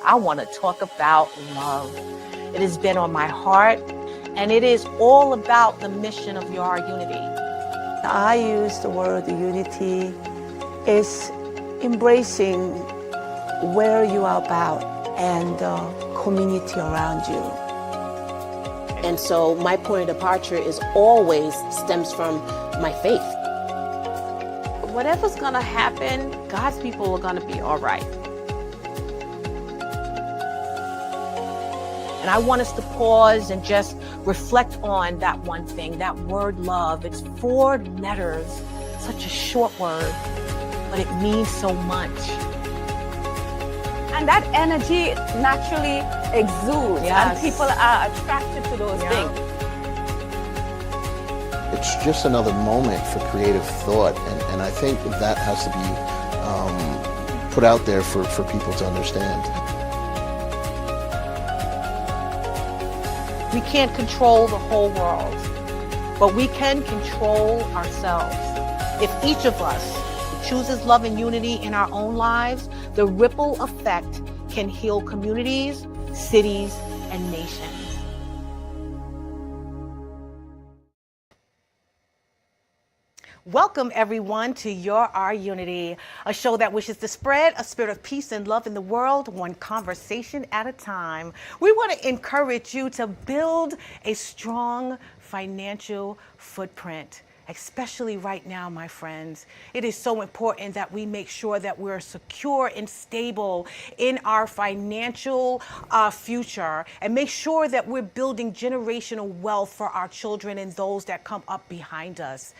I want to talk about love. It has been on my heart, and it is all about the mission of your unity. I use the word unity is embracing where you are about and the community around you. And so my point of departure is always stems from my faith. Whatever's going to happen, God's people are going to be all right. And I want us to pause and just reflect on that one thing, that word love. It's 4 letters, such a short word, but it means so much. And that energy naturally exudes, Yes. and people are attracted to those things. It's just another moment for creative thought, and I think that has to be put out there for people to understand. We can't control the whole world, but we can control ourselves. If each of us chooses love and unity in our own lives, the ripple effect can heal communities, cities, and nations. Welcome, everyone, to Our Unity, a show that wishes to spread a spirit of peace and love in the world, one conversation at a time. We want to encourage you to build a strong financial footprint, especially right now, my friends. It is so important that we make sure that we're secure and stable in our financial future, and make sure that we're building generational wealth for our children and those that come up behind us.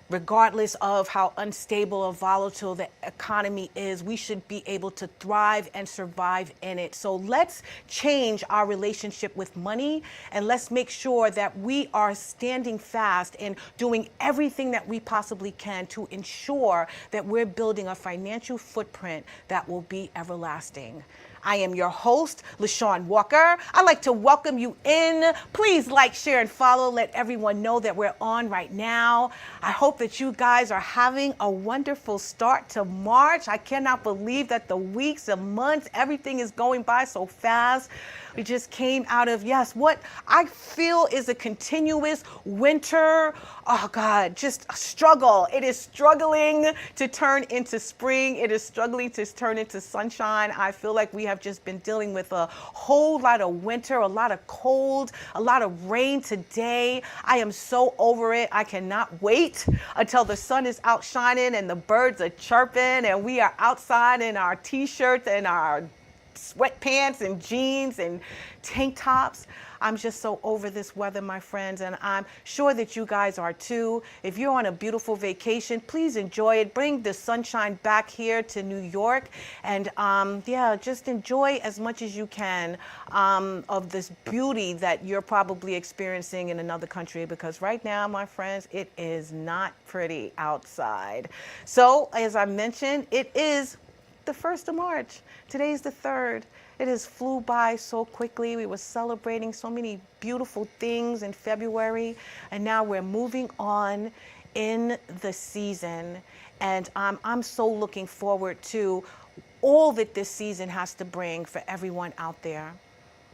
Regardless of how unstable or volatile the economy is, we should be able to thrive and survive in it. So let's change our relationship with money, and let's make sure that we are standing fast and doing everything that we possibly can to ensure that we're building a financial footprint that will be everlasting. I am your host, LeShawn Walker. I'd like to welcome you in. Please like, share, and follow. Let everyone know that we're on right now. I hope that you guys are having a wonderful start to March. I cannot believe that the weeks and months, everything is going by so fast. We just came out of, yes, what I feel is a continuous winter. Oh God, just a struggle. It is struggling to turn into spring. It is struggling to turn into sunshine. I feel like we have just been dealing with a whole lot of winter, a lot of cold, a lot of rain today. I am so over it. I cannot wait until the sun is out shining and the birds are chirping and we are outside in our t-shirts and our sweatpants and jeans and tank tops. I'm just so over this weather, my friends, and I'm sure that you guys are too. If you're on a beautiful vacation, please enjoy it. Bring the sunshine back here to New York, and yeah, just enjoy as much as you can of this beauty that you're probably experiencing in another country, because right now, my friends, it is not pretty outside. So, as I mentioned, it is the 1st of March. Today's the 3rd. It has flew by so quickly. We were celebrating so many beautiful things in February, and now we're moving on in the season. And I'm so looking forward to all that this season has to bring for everyone out there.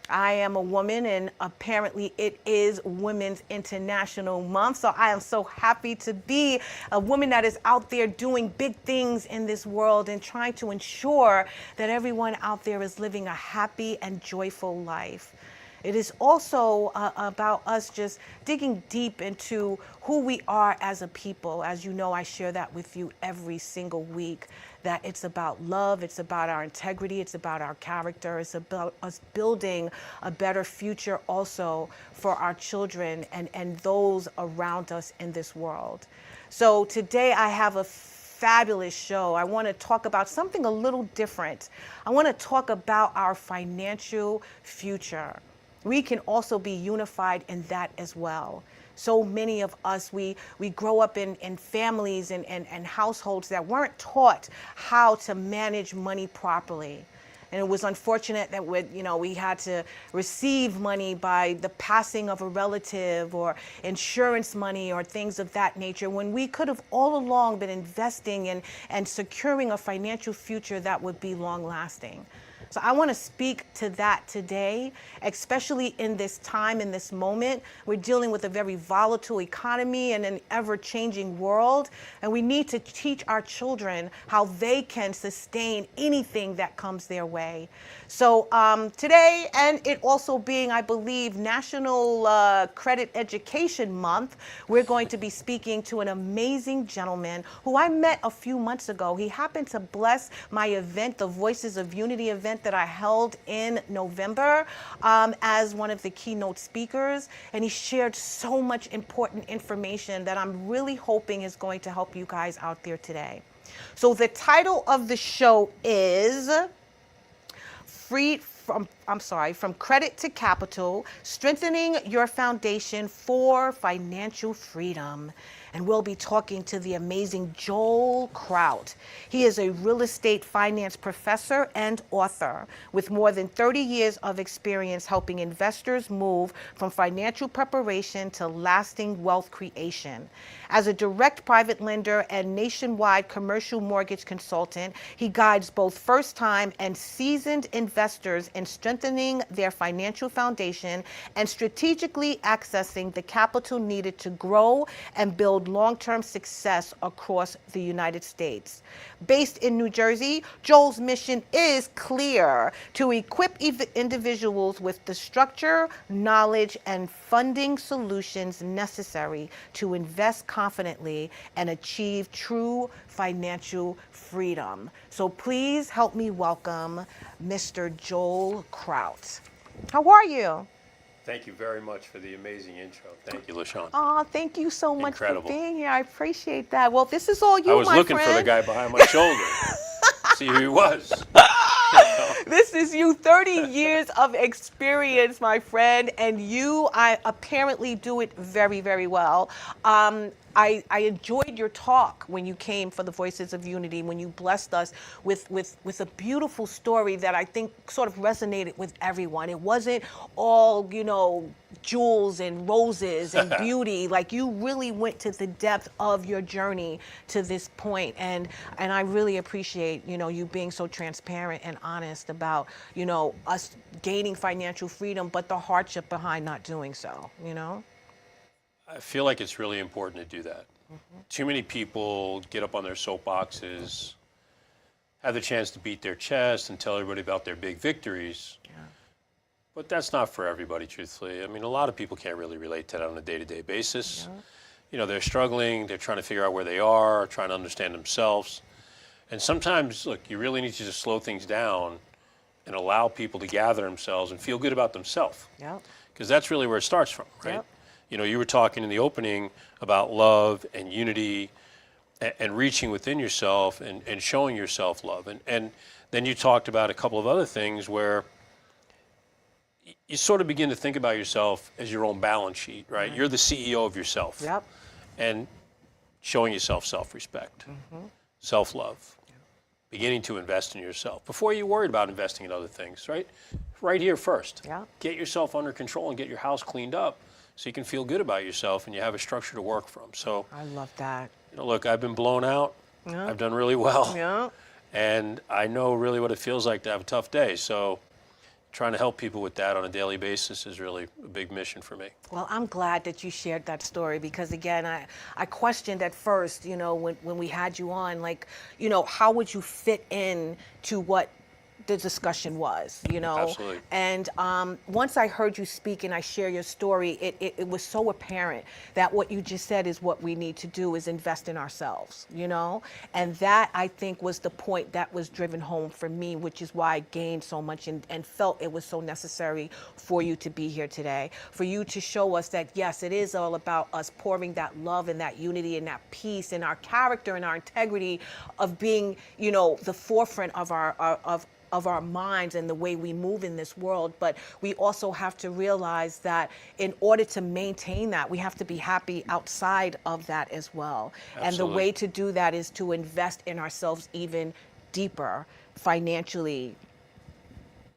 I am a woman, and apparently it is Women's International Month. So I am so happy to be a woman that is out there doing big things in this world and trying to ensure that everyone out there is living a happy and joyful life. It is also about us just digging deep into who we are as a people. As you know, I share that with you every single week, that it's about love, it's about our integrity, it's about our character, it's about us building a better future also for our children and those around us in this world. So today I have a fabulous show. I want to talk about something a little different. I want to talk about our financial future. We can also be unified in that as well. So many of us, we grow up in families and households that weren't taught how to manage money properly. And it was unfortunate that we had to receive money by the passing of a relative or insurance money or things of that nature, when we could have all along been investing in and securing a financial future that would be long lasting. So I want to speak to that today, especially in this time, in this moment. We're dealing with a very volatile economy and an ever-changing world, and we need to teach our children how they can sustain anything that comes their way. So today, and it also being, I believe, National Credit Education Month, we're going to be speaking to an amazing gentleman who I met a few months ago. He happened to bless my event, the Voices of Unity event that I held in November, as one of the keynote speakers. And he shared so much important information that I'm really hoping is going to help you guys out there today. So the title of the show is From Credit to Capital, Strengthening Your Foundation for Financial Freedom. And we'll be talking to the amazing Joel Kraut. He is a real estate finance professor and author with more than 30 years of experience helping investors move from financial preparation to lasting wealth creation. As a direct private lender and nationwide commercial mortgage consultant, he guides both first-time and seasoned investors in strengthening their financial foundation and strategically accessing the capital needed to grow and build long-term success across the United States. Based in New Jersey, Joel's mission is clear: to equip individuals with the structure, knowledge, and funding solutions necessary to invest confidently and achieve true financial freedom. So please help me welcome Mr. Joel Kraut. How are you? Thank you very much for the amazing intro. Thank you, LeShawn. Oh, thank you so much Incredible. for being here. I appreciate that. Well, this is all you, I was my looking friend. for the guy behind my shoulder. See who he was. This is you, 30 years of experience, my friend, and you, I apparently do it very, very well. I enjoyed your talk when you came for the Voices of Unity, when you blessed us with a beautiful story that I think sort of resonated with everyone. It wasn't all, jewels and roses and beauty. Like, you really went to the depth of your journey to this point. And I really appreciate, you being so transparent and honest about, us gaining financial freedom, but the hardship behind not doing so, I feel like it's really important to do that. Too many people get up on their soapboxes, have the chance to beat their chest and tell everybody about their big victories. Yeah. But that's not for everybody, truthfully. I mean, a lot of people can't really relate to that on a day-to-day basis. Yeah. They're struggling, they're trying to figure out where they are, trying to understand themselves. And sometimes, look, you really need to just slow things down and allow people to gather themselves and feel good about themselves. Yeah. Because that's really where it starts from, right? Yep. You were talking in the opening about love and unity and reaching within yourself and showing yourself love. And then you talked about a couple of other things where you sort of begin to think about yourself as your own balance sheet, right? You're the CEO of yourself. Yep. And showing yourself self-respect, self-love, beginning to invest in yourself before you worried about investing in other things, right? Right here first. Yeah. Get yourself under control and get your house cleaned up so you can feel good about yourself and you have a structure to work from. So I love that. look, I've been blown out. Yeah. I've done really well. Yeah. And I know really what it feels like to have a tough day. So trying to help people with that on a daily basis is really a big mission for me. Well, I'm glad that you shared that story because, again, I questioned at first, when we had you on, like, how would you fit in to what the discussion was, Absolutely. And once I heard you speak and I share your story, it was so apparent that what you just said is what we need to do is invest in ourselves, and that, I think, was the point that was driven home for me, which is why I gained so much and felt it was so necessary for you to be here today, for you to show us that, yes, it is all about us pouring that love and that unity and that peace and our character and our integrity of being, the forefront of our minds and the way we move in this world. But we also have to realize that in order to maintain that, we have to be happy outside of that as well. Absolutely. And the way to do that is to invest in ourselves even deeper financially,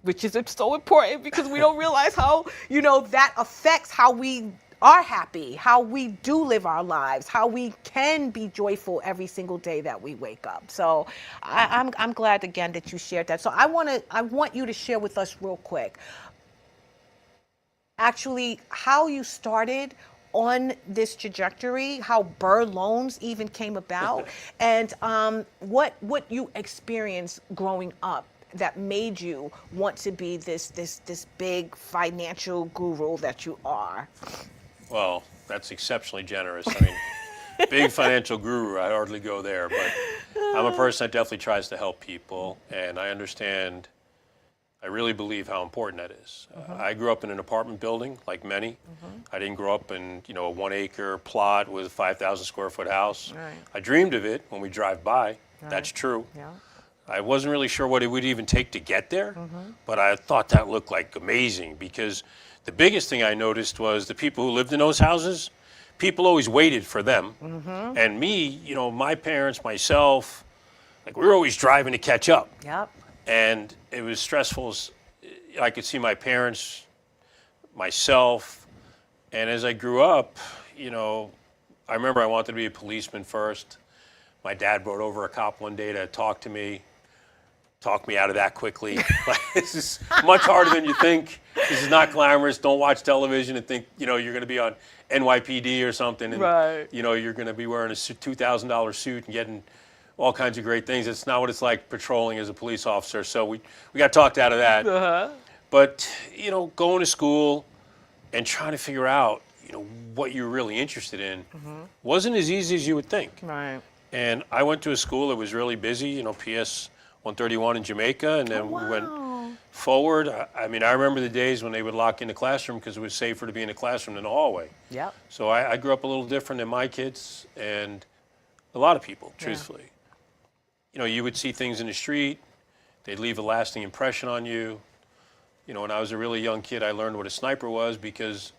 which is so important because we don't realize how, that affects how we are happy, how we do live our lives, how we can be joyful every single day that we wake up. So I'm glad again that you shared that. So I want you to share with us real quick, actually, how you started on this trajectory, how Burr Loans even came about, and what you experienced growing up that made you want to be this big financial guru that you are. Well, that's exceptionally generous. I mean, big financial guru, I hardly go there, but I'm a person that definitely tries to help people, and I understand, I really believe how important that is. I grew up in an apartment building, like many. I didn't grow up in, a 1 acre plot with a 5,000 square foot house. Right. I dreamed of it when we drive by. That's true. Yeah. I wasn't really sure what it would even take to get there, but I thought that looked like amazing, because the biggest thing I noticed was the people who lived in those houses, people always waited for them. And me, my parents, myself, like, we were always driving to catch up. Yep. And it was stressful. I could see my parents, myself, and as I grew up, I remember I wanted to be a policeman first. My dad brought over a cop one day to talk to me out of that quickly. Like, this is much harder than you think. This is not glamorous. Don't watch television and think, you're going to be on NYPD or something. And, Right. you're going to be wearing a $2,000 suit and getting all kinds of great things. It's not what it's like patrolling as a police officer. So we got talked out of that. But, going to school and trying to figure out, what you're really interested in wasn't as easy as you would think. Right. And I went to a school that was really busy, PS 131 in Jamaica, and then we went forward. I remember the days when they would lock in the classroom because it was safer to be in the classroom than the hallway. Yep. So I grew up a little different than my kids and a lot of people, truthfully. You would see things in the street, they'd leave a lasting impression on you. When I was a really young kid, I learned what a sniper was because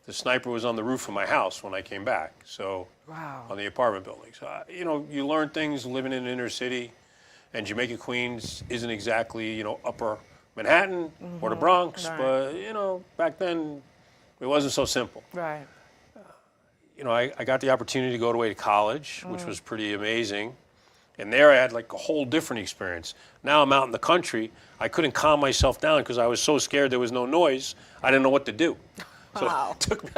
the sniper was on the roof of my house when I came back. So Wow. on the apartment building. So, you learn things living in the inner city, and Jamaica, Queens isn't exactly, upper Manhattan or the Bronx, Right. but, back then it wasn't so simple. Right. I got the opportunity to go away to college, which was pretty amazing. And there I had like a whole different experience. Now I'm out in the country. I couldn't calm myself down because I was so scared there was no noise. I didn't know what to do. So Wow. it took me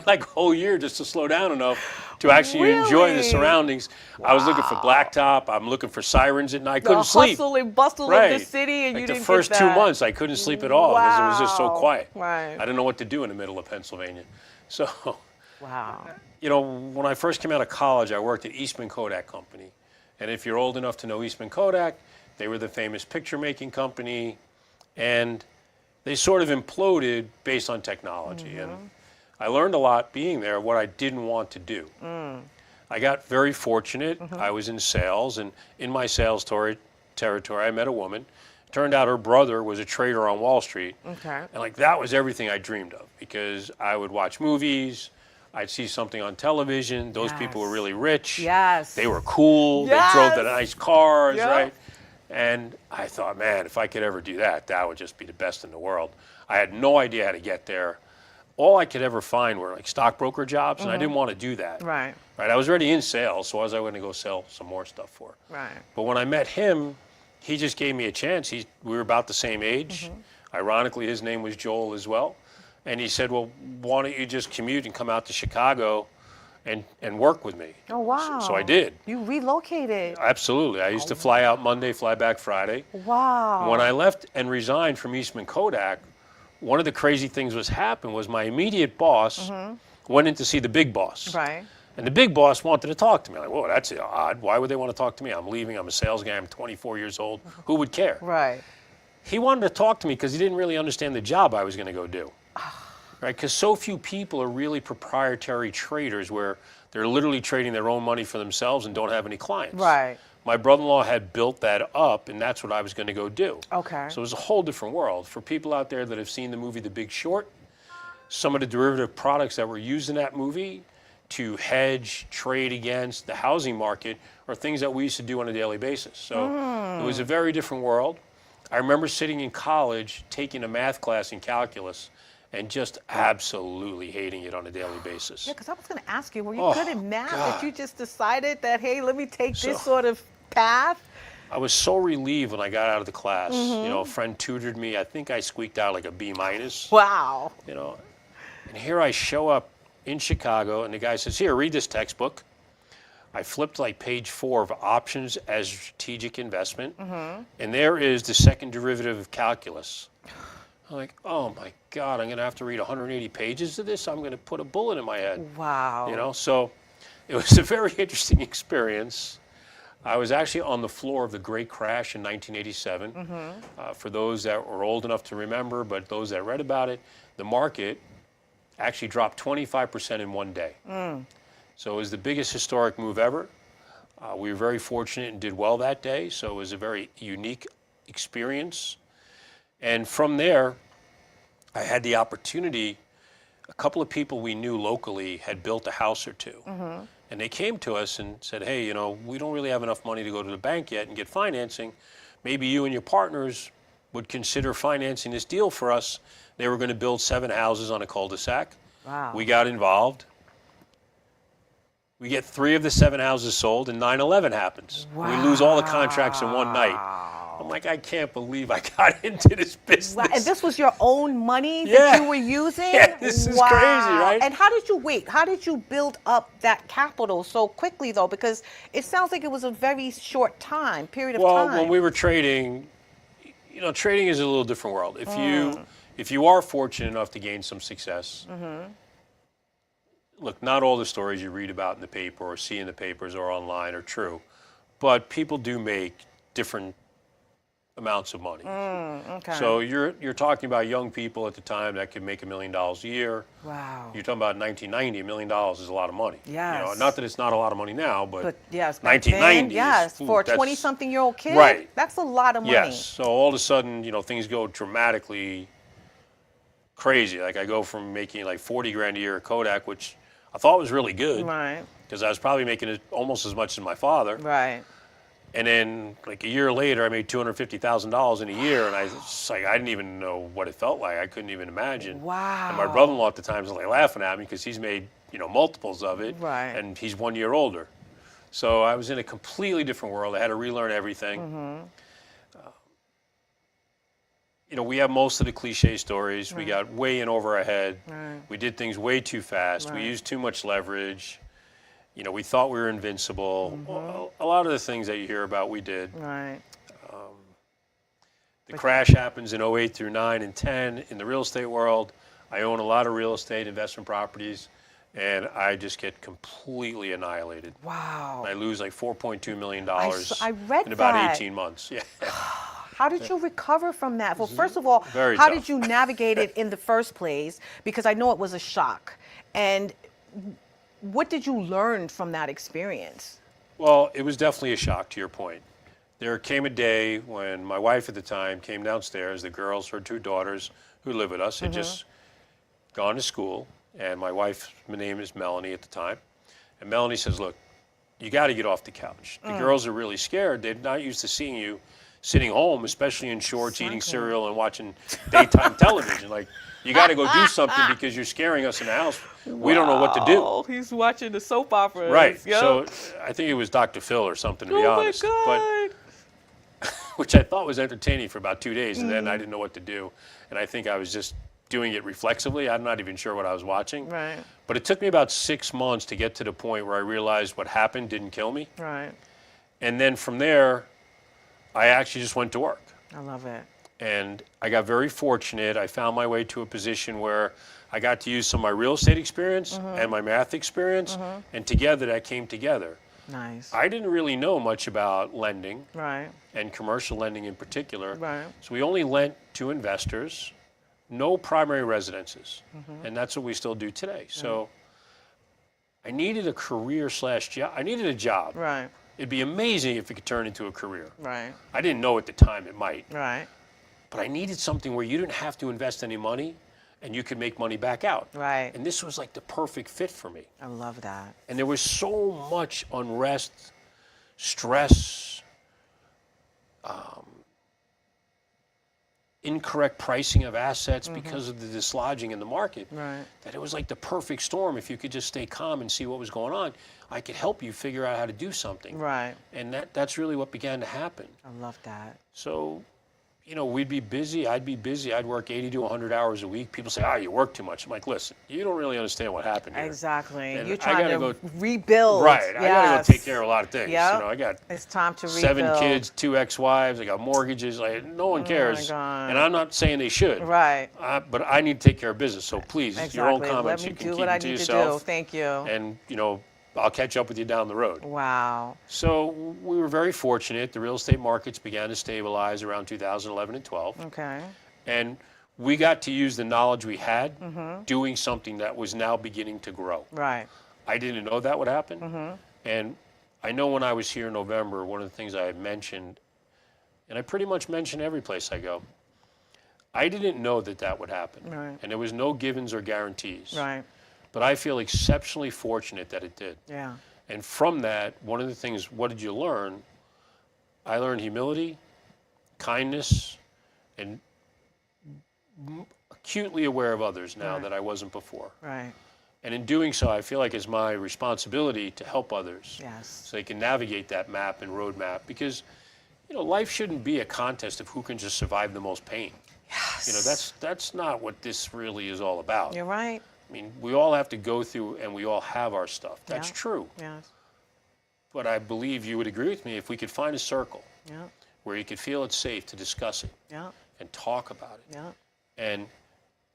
like a whole year just to slow down enough to actually enjoy the Really? surroundings. I was looking for blacktop. I'm looking for sirens at night. I The couldn't sleep. hustle and bustle Right. of the city, and Like you the didn't first get 2 that. months, I couldn't sleep at all because it was just so Wow. quiet. Right. I didn't know what to do in the middle of Pennsylvania. So, Wow. when I first came out of college, I worked at Eastman Kodak Company. And if you're old enough to know Eastman Kodak, they were the famous picture-making company, and they sort of imploded based on technology. And I learned a lot being there what I didn't want to do. I got very fortunate. I was in sales, and in my sales territory, I met a woman. Turned out her brother was a trader on Wall Street. Okay. And that was everything I dreamed of, because I would watch movies, I'd see something on television. Those people were really rich. Yes. They were cool. Yes. They drove the nice cars, Yep. right? And I thought, man, if I could ever do that, that would just be the best in the world. I had no idea how to get there. All I could ever find were like stockbroker jobs, and I didn't want to do that. Right. Right. I was already in sales, so I was going to go sell some more stuff for. Right. But when I met him, he just gave me a chance. We were about the same age. Ironically, his name was Joel as well. And he said, well, why don't you just commute and come out to Chicago and work with me? Oh, wow. So I did. You relocated. Absolutely. I used to fly out Monday, fly back Friday. Wow. When I left and resigned from Eastman Kodak, one of the crazy things happened was my immediate boss went in to see the big boss. Right. And the big boss wanted to talk to me. I'm like, whoa, that's odd. Why would they want to talk to me? I'm leaving. I'm a sales guy. I'm 24 years old. Who would care? Right. He wanted to talk to me because he didn't really understand the job I was going to go do. Right? Because so few people are really proprietary traders where they're literally trading their own money for themselves and don't have any clients. Right. My brother-in-law had built that up, and that's what I was going to go do. Okay. So it was a whole different world. For people out there that have seen the movie The Big Short, some of the derivative products that were used in that movie to hedge, trade against the housing market are things that we used to do on a daily basis. So it was a very different world. I remember sitting in college taking a math class in calculus, and just absolutely hating it on a daily basis. Yeah, because I was going to ask you, were you Oh, good at math that God. you just decided that, hey, let me take this So- sort of path? I was so relieved when I got out of the class. Mm-hmm. You know, a friend tutored me. I think I squeaked out like a B minus. Wow. You know, and here I show up in Chicago, and the guy says, "Here, read this textbook." I flipped like page 4 of options as strategic investment, and there is the second derivative of calculus. I'm like, oh my God, I'm going to have to read 180 pages of this. I'm going to put a bullet in my head. Wow. You know, so it was a very interesting experience. I was actually on the floor of the great crash in 1987. For those that were old enough to remember, but those that read about it, the market actually dropped 25% in one day. So it was the biggest historic move ever. We were very fortunate and did well that day, so it was a very unique experience. And from there, I had the opportunity, a couple of people we knew locally had built a house or two. And they came to us and said, hey, you know, we don't really have enough money to go to the bank yet and get financing. Maybe you and your partners would consider financing this deal for us. They were going to build 7 houses on a cul-de-sac. Wow. We got involved. We get 3 of the 7 houses sold, and 9/11 happens. We lose all the contracts in one night. I'm like, I can't believe I got into this business. Wow. And this was your own money Yeah. that you were using? Yeah, this is crazy, right? And how did you How did you build up that capital so quickly, though? Because it sounds like it was a very short period of Well, time. when we were trading, you know, trading is a little different world. If you are fortunate enough to gain some success, look, not all the stories you read about in the paper or see in the papers or online are true, but people do make different amounts of money. Okay. So you're talking about young people at the time that could make $1 million a year. Wow. You're talking about 1990, $1 million is a lot of money. Yes. You know, not that it's not a lot of money now, But yes, back 1990 then, yes, is, for a that's- 20-something-year-old kid, Right. that's a lot of money. Yes. So all of a sudden, you know, things go dramatically crazy. Like I go from making like 40 grand a year at Kodak, which I thought was really good Right. because I was probably making it almost as much as my father. Right. And then like a year later, I made $250,000 in a year, and I didn't even know what it felt like. I couldn't even imagine. Wow. And my brother-in-law at the time was like laughing at me because he's made, you know, multiples of it. Right. And he's 1 year older. So I was in a completely different world. I had to relearn everything. You know, we have most of the cliche stories. We got way in over our head. Right. We did things way too fast. We Right. used too much leverage. You know, we thought we were invincible. Well, a lot of the things that you hear about, we did. Right. The crash happens in 08 through 9 and 10 in the real estate world. I own a lot of real estate investment properties, and I just get completely annihilated. Wow. I lose like $4.2 million I read in about that. 18 months. Yeah. How did you recover from that? Well, first of all, Very how tough. did you navigate it in the first place? Because I know it was a shock. And what did you learn from that experience? Well, it was definitely a shock, to your point. There came a day when my wife at the time came downstairs. The girls, her 2 daughters who live with us, had just gone to school. And my wife's name is Melanie at the time. And Melanie says, look, you got to get off the couch. The girls are really scared. They're not used to seeing you sitting home, especially in shorts, eating cereal and watching daytime television. Like, you got to go do something because you're scaring us in the house. We don't know what to do. Oh, he's watching the soap opera. Right. So I think it was Dr. Phil or something, to be honest. Oh my God. But which I thought was entertaining for about 2 days, and then I didn't know what to do. And I think I was just doing it reflexively. I'm not even sure what I was watching. Right. But it took me about 6 months to get to the point where I realized what happened didn't kill me. Right. And then from there, I actually just went to work. I love it. And I got very fortunate. I found my way to a position where I got to use some of my real estate experience and my math experience, and together that came together. Nice. I didn't really know much about lending Right. and commercial lending in particular. Right. So we only lent to investors, no primary residences. And that's what we still do today. So I needed a career/job. I needed a job. Right. It'd be amazing if it could turn into a career. Right. I didn't know at the time it might. Right. But I needed something where you didn't have to invest any money and you could make money back out. Right. And this was like the perfect fit for me. I love that. And there was so much unrest, stress, incorrect pricing of assets because of the dislodging in the market, Right. that it was like the perfect storm. If you could just stay calm and see what was going on, I could help you figure out how to do something. Right. And that's really what began to happen. I love that. So, you know, we'd be busy. I'd be busy. I'd work 80 to 100 hours a week. People say, you work too much. I'm like, listen, you don't really understand what happened here. Exactly. And You're I trying gotta to go- rebuild. Right. I got to go take care of a lot of things. Yep. You know, I got It's time to rebuild. 7 kids, 2 ex-wives. I got mortgages. Like, no one cares. God. And I'm not saying they should. Right. But I need to take care of business. So please, your own Exactly. comments, Let you me can do keep what I them to need yourself. to do. Thank you. And, you know, I'll catch up with you down the road. Wow. So we were very fortunate. The real estate markets began to stabilize around 2011 and 12. Okay. And we got to use the knowledge we had doing something that was now beginning to grow. Right. I didn't know that would happen. And I know when I was here in November, one of the things I had mentioned, and I pretty much mention every place I go, I didn't know that would happen. Right. And there was no givens or guarantees. Right. But I feel exceptionally fortunate that it did. Yeah. And from that, one of the things, what did you learn? I learned humility, kindness, and acutely aware of others now Right. that I wasn't before. Right. And in doing so, I feel like it's my responsibility to help others Yes. so they can navigate that map and roadmap, because, you know, life shouldn't be a contest of who can just survive the most pain. Yes. You know, that's not what this really is all about. You're right. I mean, we all have to go through, and we all have our stuff. That's Yeah. true. Yes. But I believe you would agree with me, if we could find a circle Yeah. where you could feel it's safe to discuss it Yeah. and talk about it Yeah. and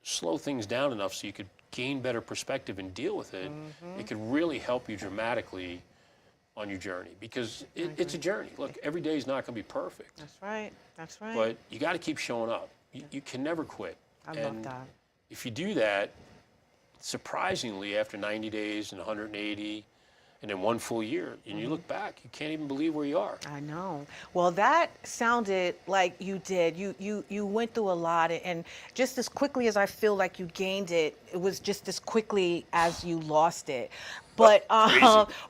slow things down enough so you could gain better perspective and deal with it, it could really help you dramatically on your journey, because it's a journey. Look, every day is not going to be perfect, That's right. That's right. but you got to keep showing up. You can never quit. I love And that. if you do that, surprisingly, after 90 days and 180, and then 1 full year, and you look back, you can't even believe where you are. I know. Well, that sounded like you did. You went through a lot, and just as quickly as I feel like you gained it, it was just as quickly as you lost it. But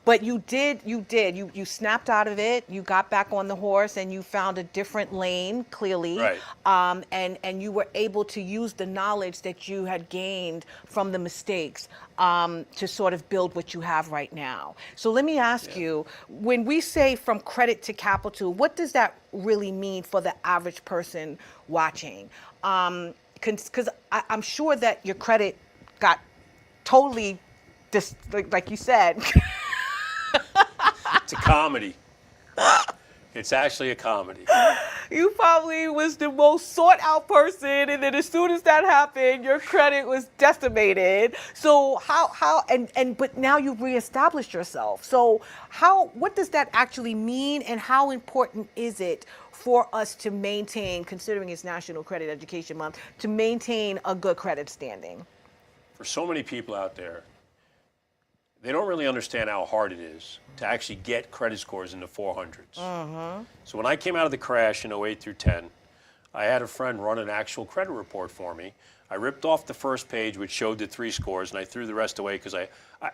but you snapped out of it. You got back on the horse, and you found a different lane, clearly. Right. And you were able to use the knowledge that you had gained from the mistakes to sort of build what you have right now. So let me ask you, when we say from credit to capital, what does that really mean for the average person watching? Because I'm sure that your credit got totally, like you said. It's a comedy. It's actually a comedy. You probably was the most sought out person, and then as soon as that happened, your credit was decimated. So but now you've reestablished yourself. So what does that actually mean, and how important is it for us to maintain, considering it's National Credit Education Month, to maintain a good credit standing? For so many people out there, they don't really understand how hard it is to actually get credit scores in the 400s. So when I came out of the crash in 08 through 10, I had a friend run an actual credit report for me. I ripped off the first page, which showed the 3 scores, and I threw the rest away because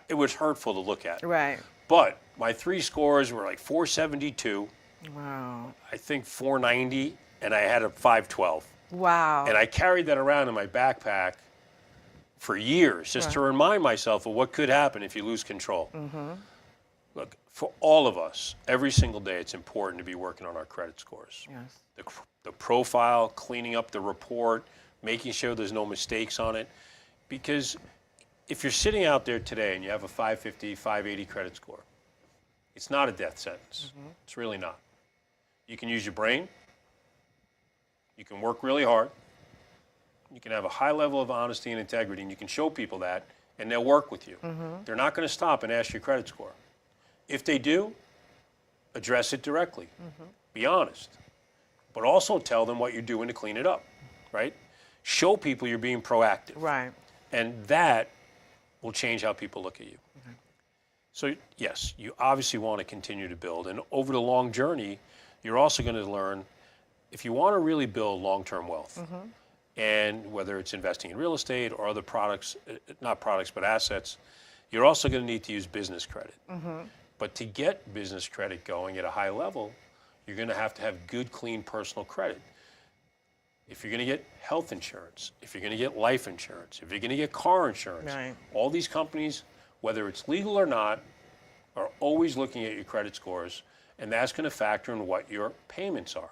it was hurtful to look at. Right. But my 3 scores were like 472, Wow. I think 490, and I had a 512. Wow. And I carried that around in my backpack for years, just to remind myself of what could happen if you lose control. Look, for all of us, every single day, it's important to be working on our credit scores. Yes. The profile, cleaning up the report, making sure there's no mistakes on it. Because if you're sitting out there today and you have a 550, 580 credit score, it's not a death sentence. It's really not. You can use your brain. You can work really hard. You can have a high level of honesty and integrity, and you can show people that, and they'll work with you. They're not going to stop and ask your credit score. If they do, address it directly. Be honest. But also tell them what you're doing to clean it up, right? Show people you're being proactive. Right. And that will change how people look at you. So yes, you obviously want to continue to build. And over the long journey, you're also going to learn, if you want to really build long-term wealth, and whether it's investing in real estate or other products, not products, but assets, you're also going to need to use business credit. But to get business credit going at a high level, you're going to have good, clean personal credit. if you're going to get health insurance, if you're going to get life insurance, if you're going to get car insurance, Right. all these companies, whether it's legal or not, are always looking at your credit scores, and that's going to factor in what your payments are.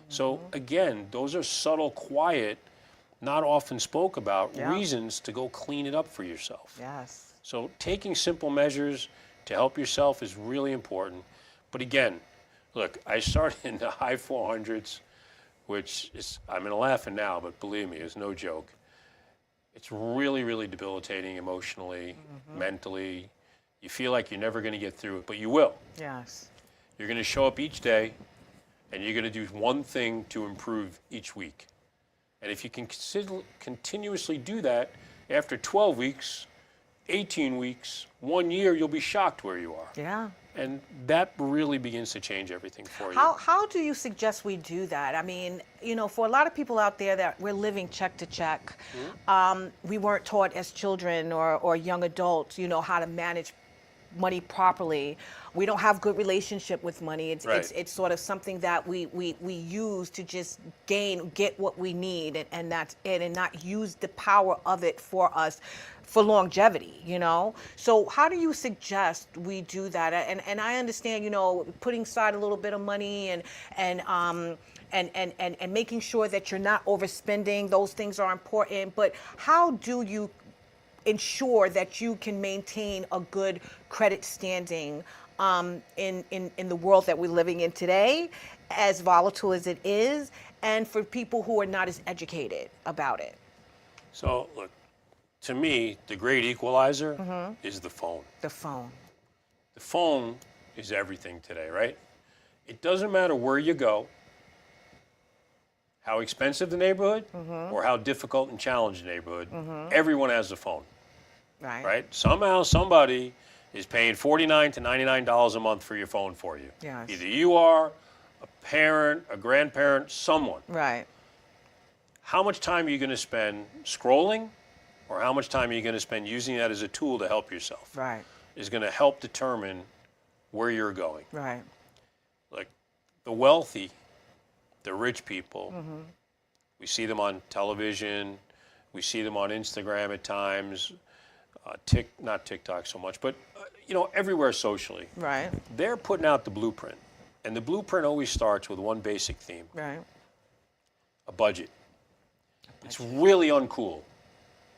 So again, those are subtle, quiet, not often spoke about Yeah. reasons to go clean it up for yourself. Yes. So taking simple measures to help yourself is really important. But again, look, I started in the high 400s, which is, I'm laughing now, but believe me, it's no joke. It's really, really debilitating emotionally, mentally. You feel like you're never going to get through it, but you will. Yes. You're going to show up each day, and you're going to do one thing to improve each week. And if you can continuously do that, after 12 weeks, 18 weeks, 1 year, you'll be shocked where you are. Yeah. And that really begins to change everything for you. How do you suggest we do that? I mean, you know, for a lot of people out there that we're living check to check, we weren't taught as children or young adults, you know, how to manage money properly. We don't have good relationship with money. It's sort of something that we use to just get what we need, and that's it, and not use the power of it for us for longevity, you know? So how do you suggest we do that? And I understand, you know, putting aside a little bit of money and making sure that you're not overspending, those things are important, but how do you ensure that you can maintain a good credit standing in the world that we're living in today, as volatile as it is, and for people who are not as educated about it? So, look, to me, the great equalizer is the phone. The phone. The phone is everything today, right? It doesn't matter where you go, how expensive the neighborhood, or how difficult and challenged the neighborhood, everyone has a phone, right? Somehow somebody is paying $49 to $99 a month for your phone for you. Yes. Either you are, a parent, a grandparent, someone. Right. How much time are you going to spend scrolling, or how much time are you going to spend using that as a tool to help yourself? Right. Is going to help determine where you're going. Right. Like the wealthy, the rich people, we see them on television, we see them on Instagram at times, not TikTok so much, but you know, everywhere socially. Right. They're putting out the blueprint, and the blueprint always starts with one basic theme: Right. a budget. It's really uncool.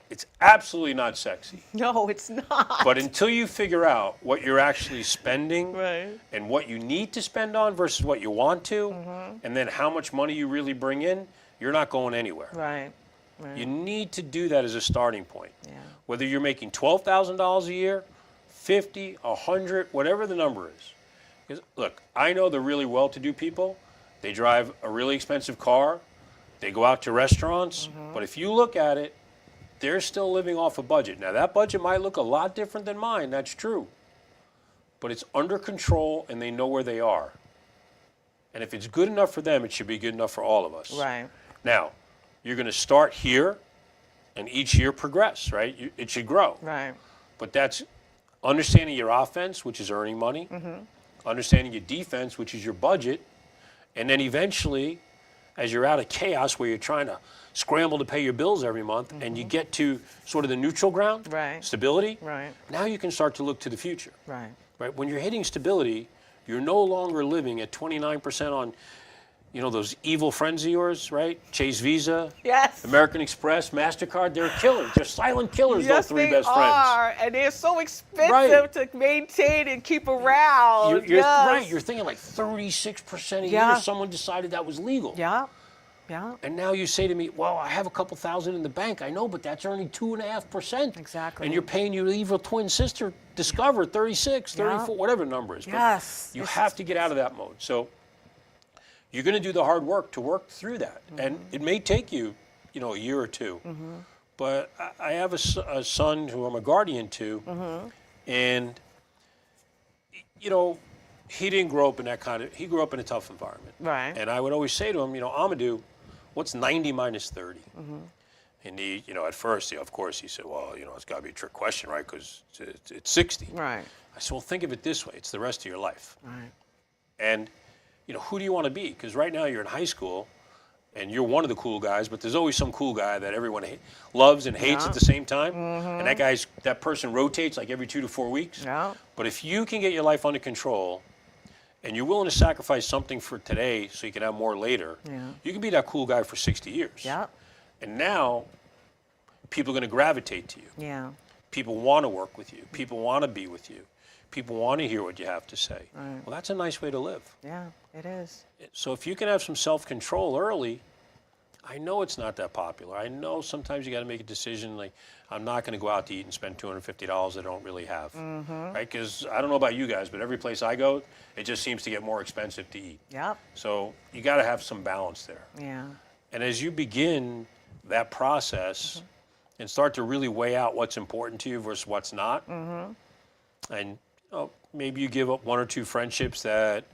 It's absolutely not sexy. No, it's not. But until you figure out what you're actually spending Right. and what you need to spend on versus what you want to, and then how much money you really bring in, you're not going anywhere. Right. Right. You need to do that as a starting point. Yeah. Whether you're making $12,000 a year, 50, 100, whatever the number is. Because look, I know the really well-to-do people. They drive a really expensive car. They go out to restaurants. But if you look at it, they're still living off a budget. Now, that budget might look a lot different than mine. That's true. But it's under control, and they know where they are. And if it's good enough for them, it should be good enough for all of us. Right. Now, you're going to start here, and each year progress, right? It should grow. Right. But that's understanding your offense, which is earning money, understanding your defense, which is your budget, and then eventually, as you're out of chaos where you're trying to scramble to pay your bills every month, and you get to sort of the neutral ground, Right. stability, Right. now you can start to look to the future. Right. Right? When you're hitting stability, you're no longer living at 29% on, you know, those evil friends of yours, right? Chase Visa, Yes. American Express, MasterCard, they're killers. They're silent killers, Yes, those three they best are, and they're so expensive Right. to maintain and keep around. friends. You're Yes. right. You're thinking like 36% a Yeah. year. Someone decided that was legal. Yeah. Yeah. And now you say to me, well, I have a couple thousand in the bank. I know, but that's earning 2.5%. Exactly. And you're paying your evil twin sister, Discover, 36, 34, whatever the number is. But Yes. you have to get out of that mode. So you're going to do the hard work to work through that. And it may take you, you know, a year or two. But I have a son who I'm a guardian to. And, you know, he didn't grow up in that kind of, he grew up in a tough environment. Right. And I would always say to him, you know, Amadou, what's 90 minus 30? And he, you know, at first, of course, he said, well, you know, it's got to be a trick question, right? Because it's 60. Right. I said, well, think of it this way. It's the rest of your life. Right. And, you know, who do you want to be? Because right now you're in high school and you're one of the cool guys, but there's always some cool guy that everyone loves and hates at the same time. And that person rotates like every 2 to 4 weeks. Yeah. But if you can get your life under control and you're willing to sacrifice something for today so you can have more later, you can be that cool guy for 60 years. Yeah. And now people are going to gravitate to you. Yeah. People want to work with you. People want to be with you. People want to hear what you have to say. Right. Well, that's a nice way to live. Yeah, it is. So if you can have some self-control early, I know it's not that popular. I know sometimes you got to make a decision like, I'm not going to go out to eat and spend $250 I don't really have, right? Because I don't know about you guys, but every place I go, it just seems to get more expensive to eat. Yep. So you got to have some balance there. Yeah. And as you begin that process and start to really weigh out what's important to you versus what's not, and maybe you give up 1 or 2 friendships that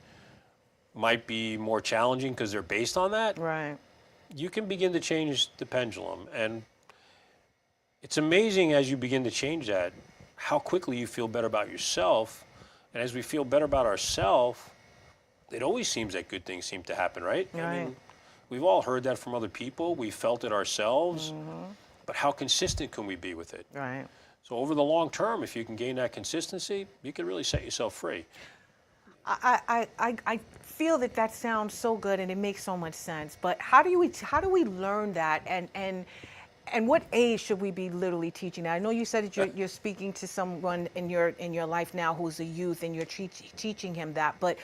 might be more challenging because they're based on that, Right. you can begin to change the pendulum. And it's amazing as you begin to change that, how quickly you feel better about yourself. And as we feel better about ourselves, it always seems that good things seem to happen, right? I Right. mean, we've all heard that from other people. We felt it ourselves. But how consistent can we be with it? Right. So over the long term, if you can gain that consistency, you can really set yourself free. I feel that sounds so good and it makes so much sense. But how do we learn that, and what age should we be literally teaching that? I know you said that you're speaking to someone in your life now who's a youth and you're teaching him that, but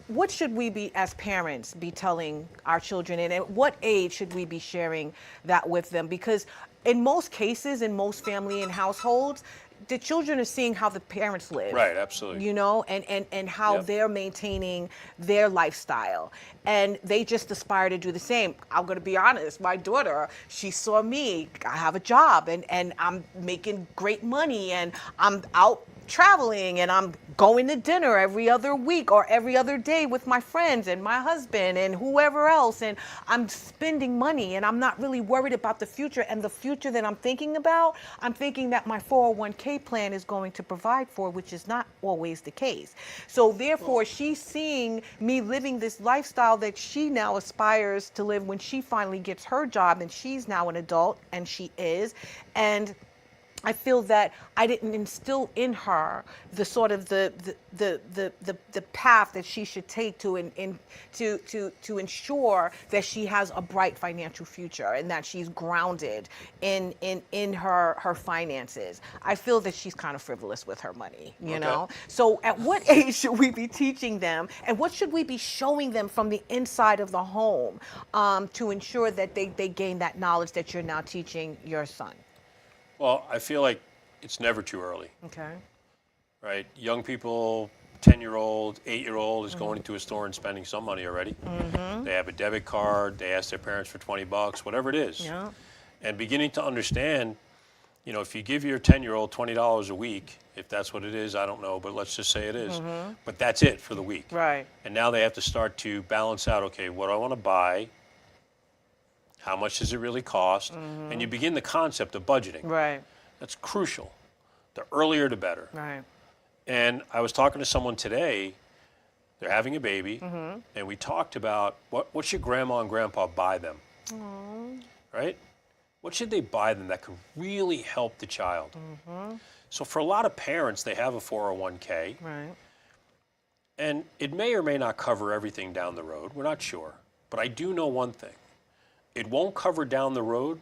what should we be as parents be telling our children, and at what age should we be sharing that with them? Because in most cases, in most family and households, the children are seeing how the parents live. Right, absolutely. You know, and how Yep. they're maintaining their lifestyle. And they just aspire to do the same. I'm going to be honest, my daughter, she saw me, I have a job and I'm making great money and I'm out traveling and I'm going to dinner every other week or every other day with my friends and my husband and whoever else, and I'm spending money and I'm not really worried about the future. And the future that I'm thinking about, I'm thinking that my 401k plan is going to provide for, which is not always the case. So therefore, she's seeing me living this lifestyle that she now aspires to live when she finally gets her job, and she's now an adult, and she is. And I feel that I didn't instill in her the sort of the path that she should take to ensure that she has a bright financial future and that she's grounded in her finances. I feel that she's kind of frivolous with her money, you know? So at what age should we be teaching them, and what should we be showing them from the inside of the home to ensure that they gain that knowledge that you're now teaching your son? Well, I feel like it's never too early, Okay. right? Young people, 10-year-old, 8-year-old is going into a store and spending some money already. They have a debit card, they ask their parents for $20, whatever it is. Yeah. And beginning to understand, you know, if you give your 10-year-old $20 a week, if that's what it is, I don't know, but let's just say it is. But that's it for the week. Right. And now they have to start to balance out, okay, what do I want to buy? How much does it really cost? And you begin the concept of budgeting. Right. That's crucial. The earlier, the better. Right. And I was talking to someone today, they're having a baby, and we talked about what should grandma and grandpa buy them? Right? What should they buy them that could really help the child? So for a lot of parents, they have a 401k, Right. and it may or may not cover everything down the road. We're not sure. But I do know one thing. It won't cover down the road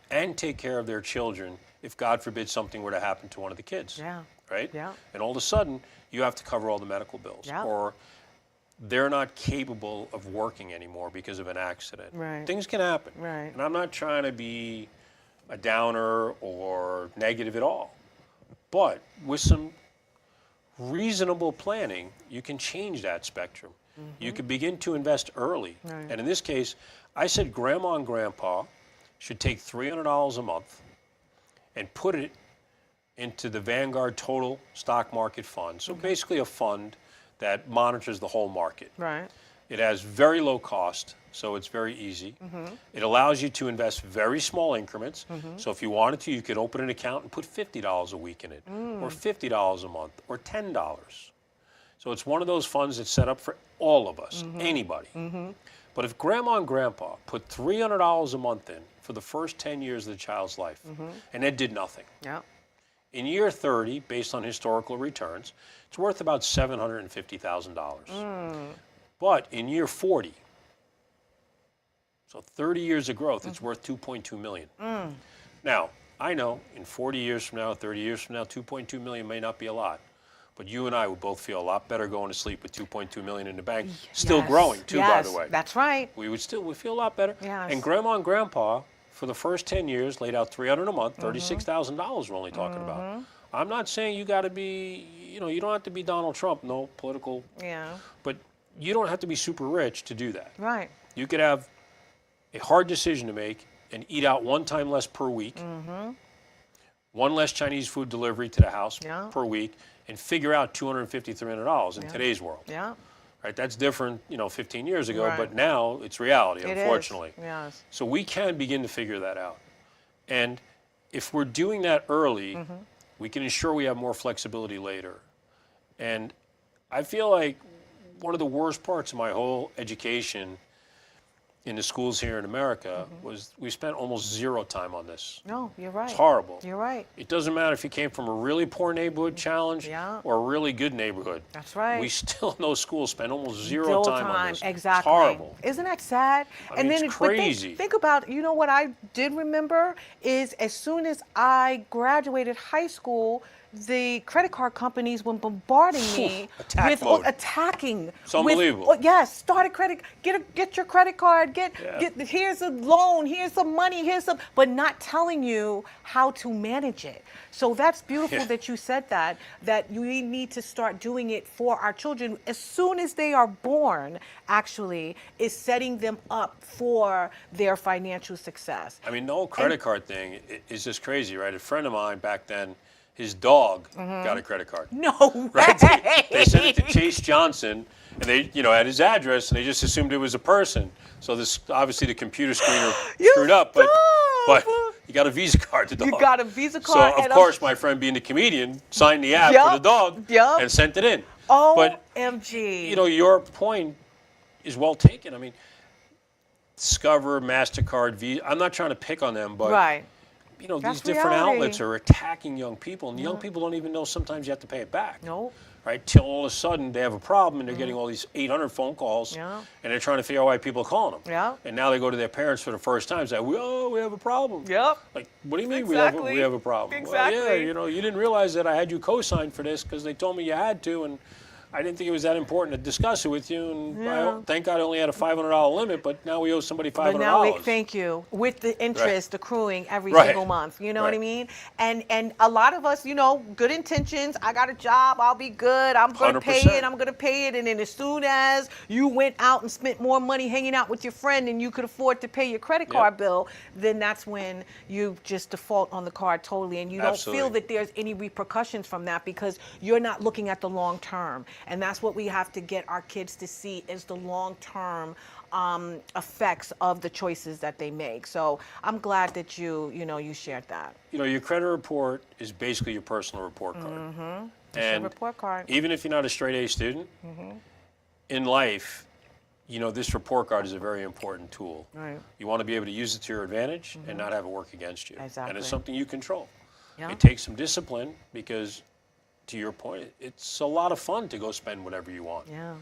and take care of their children if, God forbid, something were to happen to one of the kids. Yeah. Right? Yeah. And all of a sudden, you have to cover all the medical bills. Yeah. Or they're not capable of working anymore because of an accident. Right. Things can happen. Right. And I'm not trying to be a downer or negative at all. But with some reasonable planning, you can change that spectrum. You can begin to invest early. Right. And in this case, I said grandma and grandpa should take $300 a month and put it into the Vanguard Total Stock Market Fund. So basically a fund that monitors the whole market. Right. It has very low cost, so it's very easy. It allows you to invest very small increments. So if you wanted to, you could open an account and put $50 a week in it, or $50 a month, or $10. So it's one of those funds that's set up for all of us, anybody. But if grandma and grandpa put $300 a month in for the first 10 years of the child's life, and it did nothing, Yeah. in year 30, based on historical returns, it's worth about $750,000. But in year 40, so 30 years of growth, it's worth $2.2 million. Now, I know in 40 years from now, 30 years from now, $2.2 million may not be a lot. But you and I would both feel a lot better going to sleep with $2.2 million in the bank. Still Yes. growing, too, by the Yes, way. That's right. We feel a lot better. Yes. And grandma and grandpa, for the first 10 years, laid out $300 a month, $36,000 we're only talking about. I'm not saying you got to be, you don't have to be Donald Trump, no political, Yeah. but you don't have to be super rich to do that. Right. You could have a hard decision to make and eat out one time less per week, one less Chinese food delivery to the house Yeah. per week, and figure out $250, $300 in today's world. Yeah. Right? That's different, 15 years ago, Right. but now it's reality, It is. unfortunately. Yes. So we can begin to figure that out. And if we're doing that early, we can ensure we have more flexibility later. And I feel like one of the worst parts of my whole education in the schools here in America was we spent almost zero time on this. No, you're right. It's horrible. You're right. It doesn't matter if you came from a really poor neighborhood challenge Yeah. or a really good neighborhood. That's right. We still in those schools spend almost zero Zero time on this. Exactly. It's horrible. Isn't that sad? I mean, it's but crazy. think about, what I did remember is as soon as I graduated high school, the credit card companies were bombarding me Attack with mode. attacking. It's unbelievable. Yes, start a credit, get your credit card, get here's a loan, here's some money, but not telling you how to manage it. So that's beautiful Yeah. that you said that we need to start doing it for our children as soon as they are born, actually, is setting them up for their financial success. I mean, the whole credit card thing is just crazy, right? A friend of mine back then, his dog got a credit card. No way. Right? They sent it to Chase Johnson, and they, had his address, and they just assumed it was a person. So this, obviously, the computer screener screwed up, but he got a Visa card. The dog. You got a Visa So card. of course, my friend, being the comedian, signed the app for Yup, the dog yup. and sent it in. But OMG. your point is well taken. I mean, Discover, MasterCard, Visa. I'm not trying to pick on them, but right. these That's different reality. outlets are attacking young people, and the young people don't even know sometimes you have to pay it back. No. Right? Till all of a sudden they have a problem and they're getting all these 800 phone calls, Yeah. and they're trying to figure out why people are calling them. Yeah. And now they go to their parents for the first time and say, we have a problem. Yep. Like, what do you mean Exactly. we have a problem? Exactly. Well, yeah, you didn't realize that I had you co-sign for this because they told me you had to, and I didn't think it was that important to discuss it with you, and thank God I only had a $500 limit, but now we owe somebody $500. But now thank you, with the interest accruing every Right. single month. You know what I Right. mean? And a lot of us, good intentions. I got a job. I'll be good. I'm going to pay 100%. it. I'm going to pay it. And then as soon as you went out and spent more money hanging out with your friend and you could afford to pay your credit card bill, then that's when you just default on the card totally. And you don't feel Absolutely. that there's any repercussions from that because you're not looking at the long term. And that's what we have to get our kids to see is the long term effects of the choices that they make. So I'm glad that you shared that. Your credit report is basically your personal report card. It's a report card. Even if you're not a straight A student, in life, this report card is a very important tool. Right. You want to be able to use it to your advantage and not have it work against you. Exactly. And it's something you control. Yeah. It takes some discipline because, to your point, it's a lot of fun to go spend whatever you want. Yeah.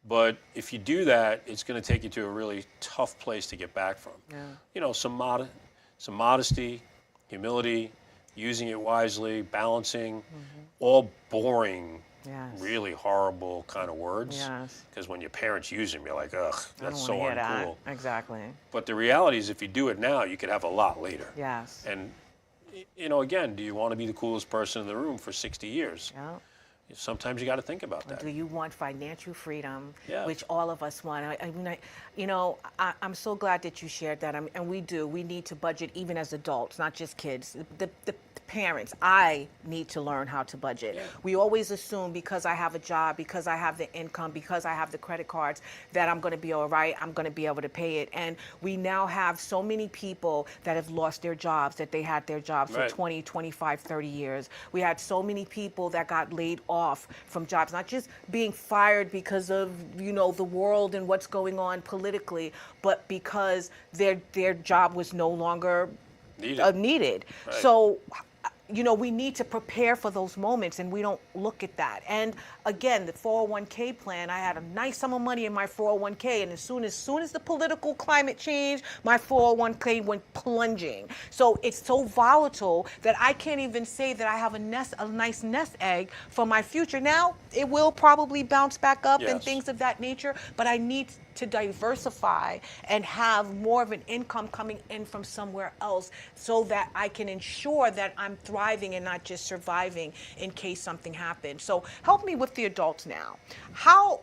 But if you do that, it's going to take you to a really tough place to get back from. Yeah. Some modesty, humility, using it wisely, balancing, all boring, Yes. really horrible kind of words. Yes. Because when your parents use them, you're like, ugh, I don't that's want so to hear uncool. that. Exactly. But the reality is, if you do it now, you could have a lot later. Yes. And, again, do you want to be the coolest person in the room for 60 years? Yeah. Sometimes you got to think about that. Do you want financial freedom, Yeah. which all of us want? I'm so glad that you shared that. And we do. We need to budget even as adults, not just kids. The parents, I need to learn how to budget. Yeah. We always assume because I have a job, because I have the income, because I have the credit cards, that I'm going to be all right, I'm going to be able to pay it. And we now have so many people that have lost their jobs, that they had their jobs for Right. 20, 25, 30 years. We had so many people that got laid off from jobs, not just being fired because of, you know, the world and what's going on politically, but because their job was no longer needed. Right. So, you know, we need to prepare for those moments, and we don't look at that. And again, the 401k plan, I had a nice sum of money in my 401k, and as soon as the political climate changed, my 401k went plunging. So it's so volatile that I can't even say that I have a nice nest egg for my future. Now, it will probably bounce back up and Yes. things of that nature, but I need to diversify and have more of an income coming in from somewhere else so that I can ensure that I'm thriving and not just surviving in case something happens. So help me with the adults now.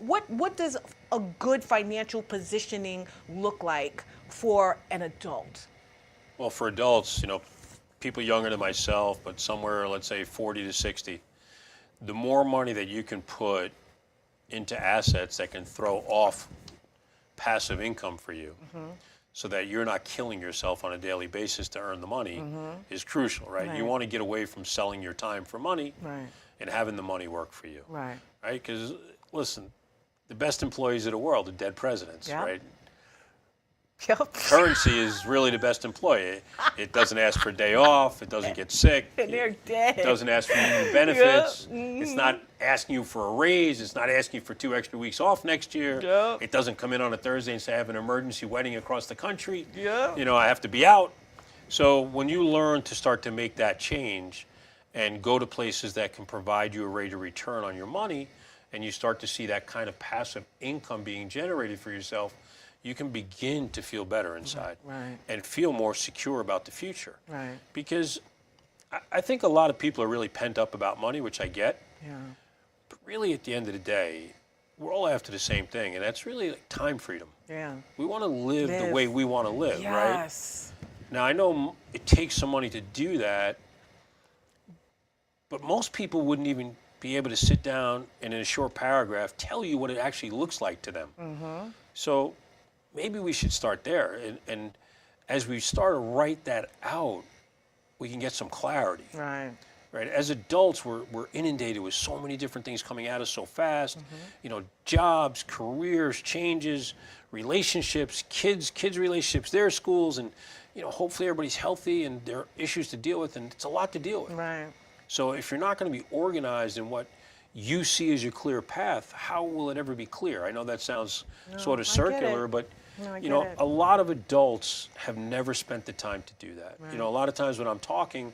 What does a good financial positioning look like for an adult? Well, for adults, you know, people younger than myself, but somewhere, let's say 40 to 60, the more money that you can put into assets that can throw off passive income for you, so that you're not killing yourself on a daily basis to earn the money, is crucial, right? You Right. want to get away from selling your time for money Right. and having the money work for you, Right. right? Because, listen, the best employees of the world are dead presidents, Yeah. right? Yep. Currency is really the best employee. It doesn't ask for a day off. It doesn't get sick. And they're dead. It doesn't ask for union benefits. Yeah. It's not asking you for a raise. It's not asking you for 2 extra weeks off next year. Yeah. It doesn't come in on a Thursday and say, I have an emergency wedding across the country. Yeah. You know, I have to be out. So when you learn to start to make that change and go to places that can provide you a rate of return on your money, and you start to see that kind of passive income being generated for yourself, you can begin to feel better inside Right. and feel more secure about the future. Right. Because I think a lot of people are really pent up about money, which I get. Yeah. But really, at the end of the day, we're all after the same thing, and that's really like time freedom. Yeah. We want to live the Live. way we want to live, right? Yes. Now, I know it takes some money to do that, but most people wouldn't even be able to sit down and in a short paragraph tell you what it actually looks like to them. So maybe we should start there. And as we start to write that out, we can get some clarity. Right. Right? As adults, we're inundated with so many different things coming at us so fast. You know, jobs, careers, changes, relationships, kids' relationships, their schools, and you know, hopefully everybody's healthy and there are issues to deal with, and it's a lot to deal with. Right. So if you're not going to be organized in what you see as your clear path, how will it ever be clear? I know that sounds sort of I get circular, it. but No, I you know, get it. a lot of adults have never spent the time to do that. Right. You know, a lot of times when I'm talking,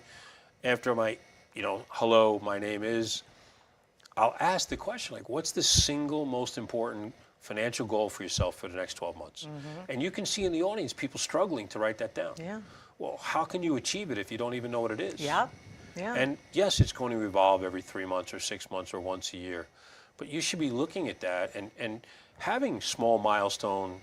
after my, you know, hello, my name is, I'll ask the question, like, what's the single most important financial goal for yourself for the next 12 months? And you can see in the audience people struggling to write that down. Yeah. Well, how can you achieve it if you don't even know what it is? Yep. Yeah. And yes, it's going to evolve every 3 months or 6 months or once a year. But you should be looking at that and having small milestone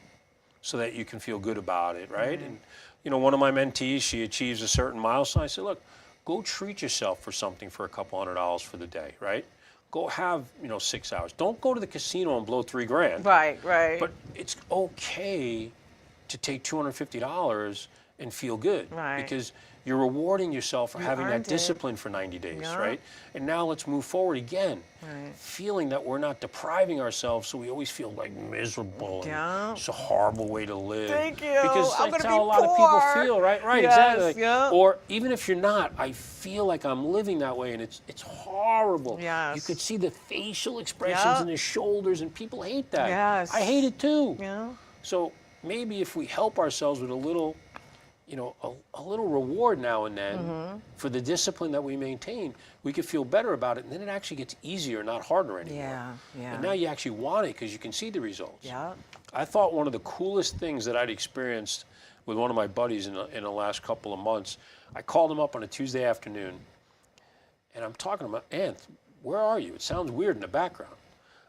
so that you can feel good about it, right? And you know, one of my mentees, she achieves a certain milestone. I said, look, go treat yourself for something for a couple $100 for the day, right? Go have, you know, 6 hours. Don't go to the casino and blow $3,000. Right. Right. But it's okay to take $250 and feel good. Right. Because you're rewarding yourself for having that earned it. discipline for 90 days, Yeah. right? And now let's move forward again. Right. Feeling that we're not depriving ourselves so we always feel like miserable Yeah. and it's a horrible way to live. Thank you. Because I'm that's gonna how be a lot of people poor. feel, right? Right, Yes, exactly. Like, yeah. Or even if you're not, I feel like I'm living that way and it's horrible. Yes. You could see the facial expressions Yeah. in the shoulders and people hate that. Yes. I hate it too. Yeah. So maybe if we help ourselves with a little, you know, a little reward now and then for the discipline that we maintain, we could feel better about it, and then it actually gets easier, not harder anymore. Yeah. Yeah. And now you actually want it because you can see the results. Yeah. I thought one of the coolest things that I'd experienced with one of my buddies in the last couple of months, I called him up on a Tuesday afternoon, and I'm talking to him, Anth, where are you? It sounds weird in the background.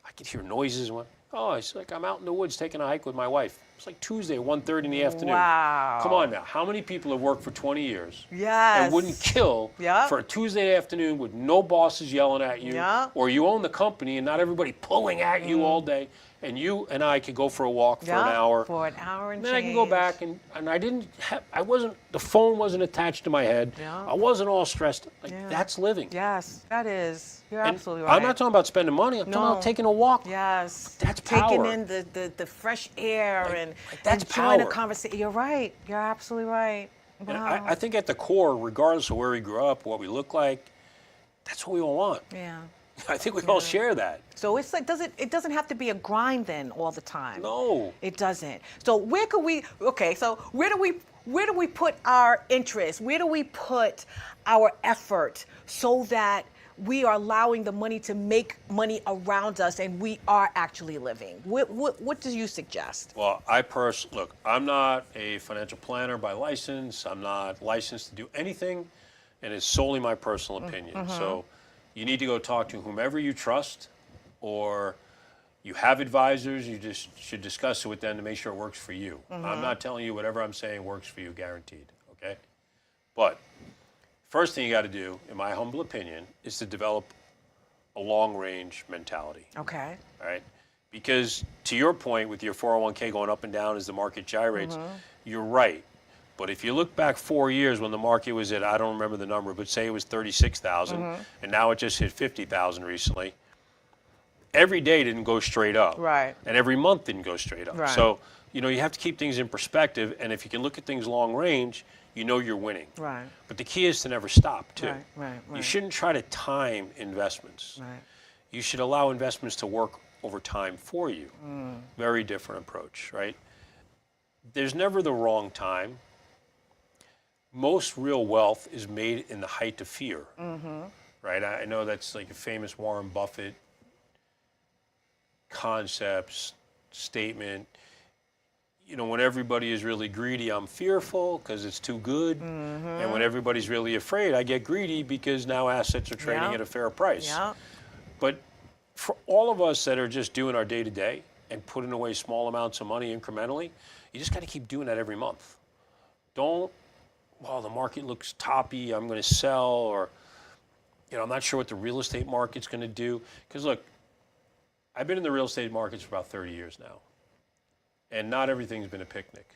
I could hear noises and what. Oh, it's like I'm out in the woods taking a hike with my wife. It's like Tuesday, 1:30 in the afternoon. Wow. Come on now. How many people have worked for 20 years Yes. and wouldn't kill Yep. for a Tuesday afternoon with no bosses yelling at you, Yep. or you own the company and not everybody pulling at you all day, and you and I could go for a walk for an Yeah, hour. For an hour and And then I can go change. back and the phone wasn't attached to my head. Yeah. I wasn't all stressed. Like, Yeah. that's living. Yes, that is. You're And absolutely right. I'm not talking about spending money. I'm talking No. about taking a walk. Yes. That's Taking power. in the fresh air and that's enjoying the power. conversation. You're right. You're absolutely right. And Wow. I think at the core, regardless of where we grew up, what we look like, that's what we all want. Yeah. I think we all share that. So it's like, it doesn't have to be a grind then all the time. No. It doesn't. So where do we put our interest? Where do we put our effort so that we are allowing the money to make money around us and we are actually living? What do you suggest? Well, look, I'm not a financial planner by license. I'm not licensed to do anything, and it's solely my personal opinion. So you need to go talk to whomever you trust, or you have advisors, you just should discuss it with them to make sure it works for you. I'm not telling you whatever I'm saying works for you, guaranteed, okay? But first thing you got to do, in my humble opinion, is to develop a long-range mentality, Okay. all right? Because to your point with your 401k going up and down as the market gyrates, you're right. But if you look back 4 years when the market was at, I don't remember the number, but say it was 36,000, and now it just hit 50,000 recently, every day didn't go straight up. Right. And every month didn't go straight up. Right. So, you have to keep things in perspective, and if you can look at things long range, you're winning. Right. But the key is to never stop, too. Right. You shouldn't try to time investments. Right. You should allow investments to work over time for you. Very different approach, right? There's never the wrong time. Most real wealth is made in the height of fear, right? I know that's like a famous Warren Buffett concept, statement. When everybody is really greedy, I'm fearful because it's too good. And when everybody's really afraid, I get greedy because now assets are trading Yeah. at a fair price. Yeah. But for all of us that are just doing our day-to-day and putting away small amounts of money incrementally, you just got to keep doing that every month. Don't, the market looks toppy, I'm going to sell, or, I'm not sure what the real estate market's going to do. Because look, I've been in the real estate markets for about 30 years now, and not everything's been a picnic.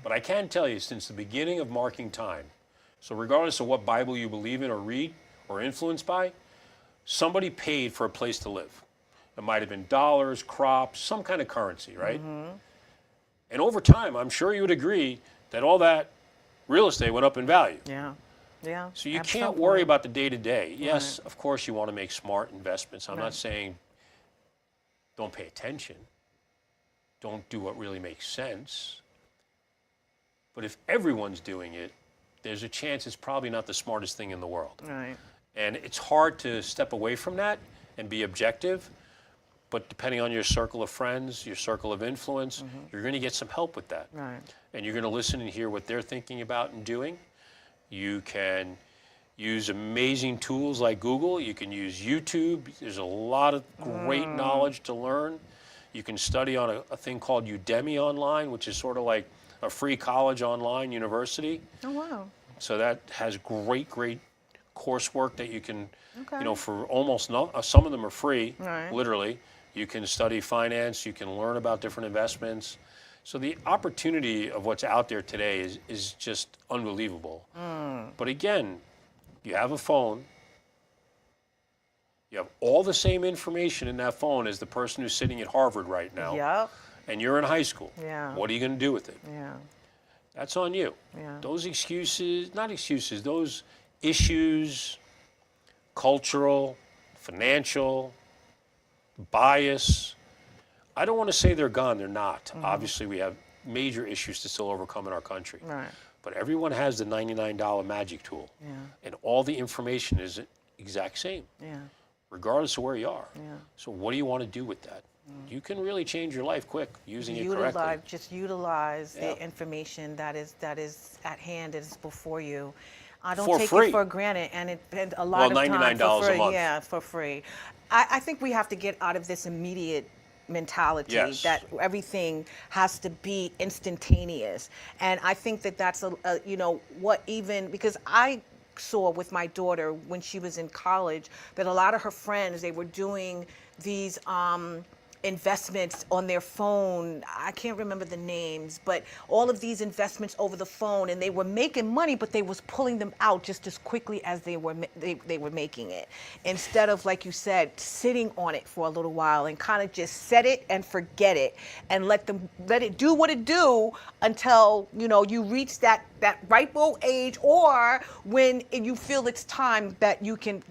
But I can tell you, since the beginning of marking time, so regardless of what Bible you believe in or read or influenced by, somebody paid for a place to live. It might have been dollars, crops, some kind of currency, right? And over time, I'm sure you would agree that all that real estate went up in value. Yeah. Yeah. So you At can't some worry point. about the day-to-day. Yes, of course you want to make smart investments. I'm not saying don't pay attention. Don't do what really makes sense. But if everyone's doing it, there's a chance it's probably not the smartest thing in the world. Right. And it's hard to step away from that and be objective. But depending on your circle of friends, your circle of influence, you're going to get some help with that. Right. And you're going to listen and hear what they're thinking about and doing. You can use amazing tools like Google. You can use YouTube. There's a lot of great knowledge to learn. You can study on a thing called Udemy online, which is sort of like a free college online university. Oh, wow. So that has great coursework that you can, Okay. for almost some of them are free, Right. literally. You can study finance, you can learn about different investments. So the opportunity of what's out there today is just unbelievable. But again, you have a phone, you have all the same information in that phone as the person who's sitting at Harvard right now, Yep. and you're in high school. Yeah. What are you going to do with it? Yeah. That's on you. Yeah. Those those issues, cultural, financial, bias, I don't want to say they're gone, they're not. Obviously, we have major issues to still overcome in our country. Right. But everyone has the $99 magic tool. Yeah. And all the information is the exact same, Yeah. regardless of where you are. Yeah. So what do you want to do with that? You can really change your life quick using it correctly. Utilize Yeah. the information that is at hand, is before you. I don't For take free. it for granted, and a lot Well, of time $99 for free. a month. Yeah, for free. I think we have to get out of this immediate mentality Yes. that everything has to be instantaneous. And I think that that's you know, what even, because I saw with my daughter when she was in college that a lot of her friends, they were doing these investments on their phone. I can't remember the names, but all of these investments over the phone, and they were making money, but they was pulling them out just as quickly as they were making it, instead of, like you said, sitting on it for a little while and kind of just set it and forget it and let it do what it do until, you know, you reach that ripe old age, or when you feel it's time that you can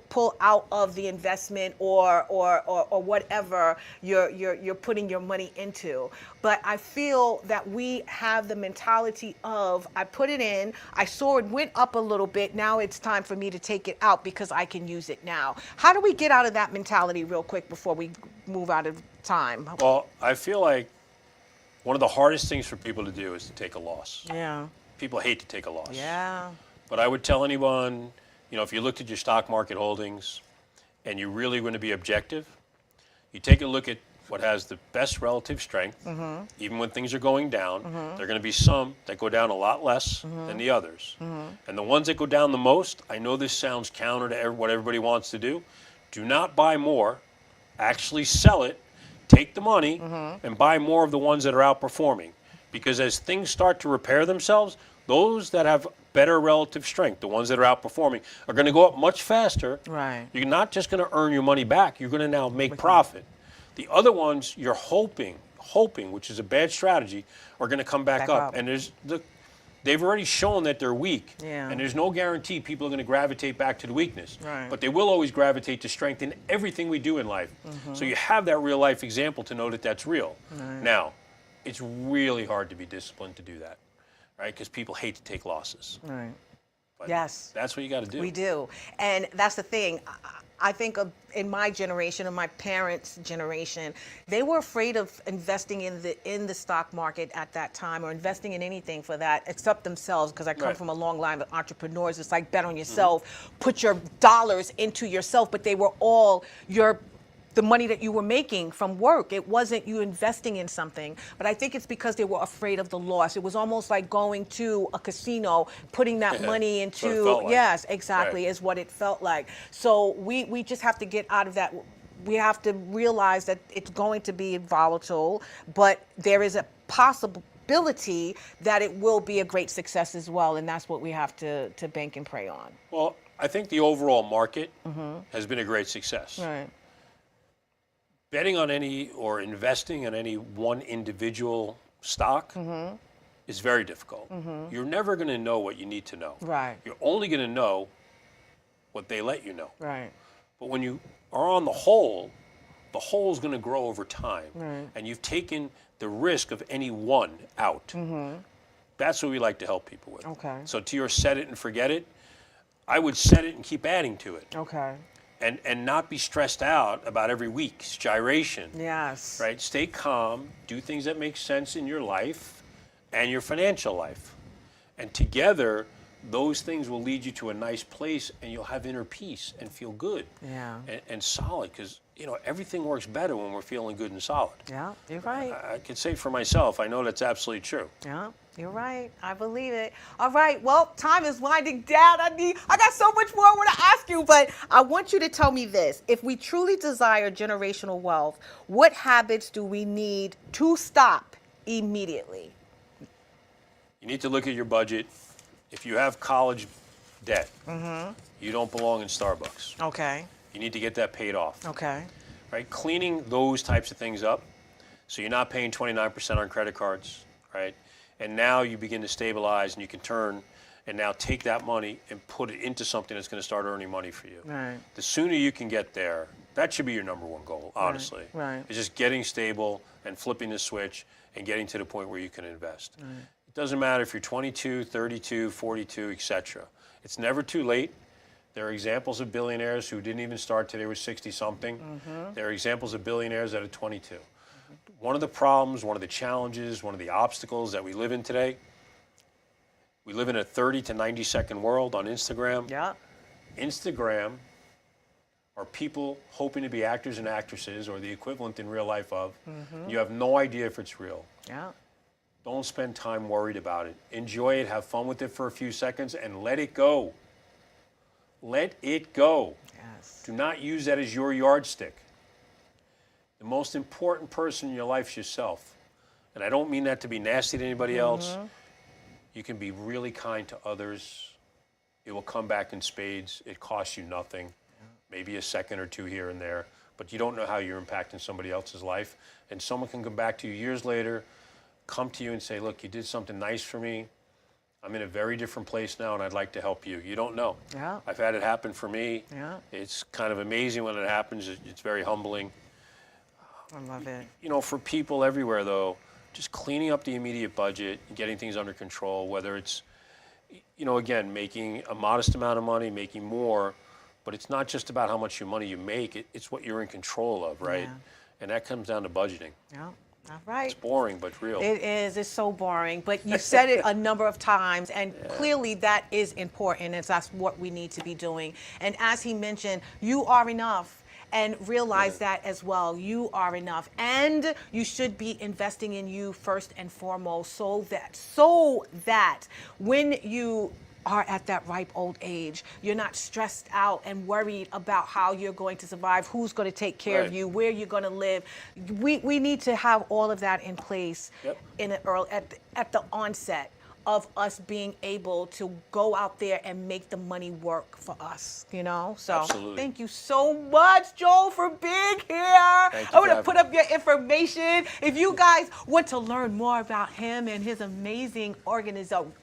pull out of the investment or whatever you're putting your money into. But I feel that we have the mentality of, I put it in, I saw it went up a little bit, now it's time for me to take it out because I can use it now. How do we get out of that mentality real quick before we move out of time? Well, I feel like one of the hardest things for people to do is to take a loss. Yeah. People hate to take a loss. Yeah. But I would tell anyone, you know, if you looked at your stock market holdings and you really want to be objective, you take a look at what has the best relative strength. Even when things are going down, there are going to be some that go down a lot less than the others. And the ones that go down the most, I know this sounds counter to what everybody wants to do not buy more, actually sell it, take the money, and buy more of the ones that are outperforming. Because as things start to repair themselves, those that have better relative strength, the ones that are outperforming, are going to go up much faster. Right. You're not just going to earn your money back, you're going to now make profit. The other ones, you're hoping, which is a bad strategy, are going to come back up. And they've already shown that they're weak. Yeah. And there's no guarantee people are going to gravitate back to the weakness. Right. But they will always gravitate to strength in everything we do in life. So you have that real life example to know that that's real. Right. Now, it's really hard to be disciplined to do that, right? Because people hate to take losses. Right. But Yes. that's what you got to do. We do. And that's the thing. I think in my generation, and my parents' generation, they were afraid of investing in the stock market at that time, or investing in anything for that, except themselves, because I come from a long line of entrepreneurs. It's like bet on yourself, put your dollars into yourself, but they were all the money that you were making from work. It wasn't you investing in something. But I think it's because they were afraid of the loss. It was almost like going to a casino, putting that money That's what it into, felt like. yes, exactly, Right. is what it felt like. So we just have to get out of that. We have to realize that it's going to be volatile, but there is a possibility that it will be a great success as well. And that's what we have to bank and pray on. Well, I think the overall market has been a great success. Right. Betting on any or investing in any one individual stock is very difficult. You're never going to know what you need to know. Right. You're only going to know what they let you know. Right. But when you are on the whole is going to grow over time. Right. And you've taken the risk of any one out. That's what we like to help people with. Okay. So to your set it and forget it, I would set it and keep adding to it. Okay. And not be stressed out about every week's gyration. Yes. Right? Stay calm, do things that make sense in your life and your financial life. And together, those things will lead you to a nice place, and you'll have inner peace and feel good. Yeah. And solid, because everything works better when we're feeling good and solid. Yeah, you're right. I can say for myself, I know that's absolutely true. Yeah, you're right. I believe it. All right. Well, time is winding down. I got so much more I want to ask you, but I want you to tell me this. If we truly desire generational wealth, what habits do we need to stop immediately? You need to look at your budget. If you have college debt, you don't belong in Starbucks. Okay. You need to get that paid off. Okay. Right? Cleaning those types of things up so you're not paying 29% on credit cards, right? And now you begin to stabilize, and you can turn and now take that money and put it into something that's going to start earning money for you. Right. The sooner you can get there, that should be your number one goal, honestly. Right. It's just getting stable and flipping the switch and getting to the point where you can invest. Right. It doesn't matter if you're 22, 32, 42, etc. It's never too late. There are examples of billionaires who didn't even start till they were 60-something. There are examples of billionaires that are 22. One of the problems, one of the challenges, one of the obstacles that we live in today, we live in a 30 to 90 second world on Instagram. Yeah. Instagram are people hoping to be actors and actresses or the equivalent in real life of. You have no idea if it's real. Yeah. Don't spend time worried about it. Enjoy it, have fun with it for a few seconds, and let it go. Let it go. Yes. Do not use that as your yardstick. The most important person in your life is yourself. And I don't mean that to be nasty to anybody else. You can be really kind to others. It will come back in spades. It costs you nothing. Maybe a second or two here and there. But you don't know how you're impacting somebody else's life. And someone can come back to you years later, come to you and say, look, you did something nice for me. I'm in a very different place now, and I'd like to help you. You don't know. Yeah. I've had it happen for me. Yeah. It's kind of amazing when it happens. It's very humbling. I love it. You know, for people everywhere, though, just cleaning up the immediate budget, getting things under control, whether it's, you know, again, making a modest amount of money, making more, but it's not just about how much money you make. It's what you're in control of, right? Yeah. And that comes down to budgeting. Yeah. All right. It's boring, but real. It is. It's so boring. But you said it a number of times, and clearly that is important, and that's what we need to be doing. And as he mentioned, you are enough. And realize that as well. You are enough. And you should be investing in you first and foremost so that when you are at that ripe old age, you're not stressed out and worried about how you're going to survive, who's going to take care of you, where you're going to live. We need to have all of that in place in an at the onset of us being able to go out there and make the money work for us, you know? So Absolutely. Thank you so much, Joel, for being here. I'm going to put up your information. If you guys want to learn more about him and his amazing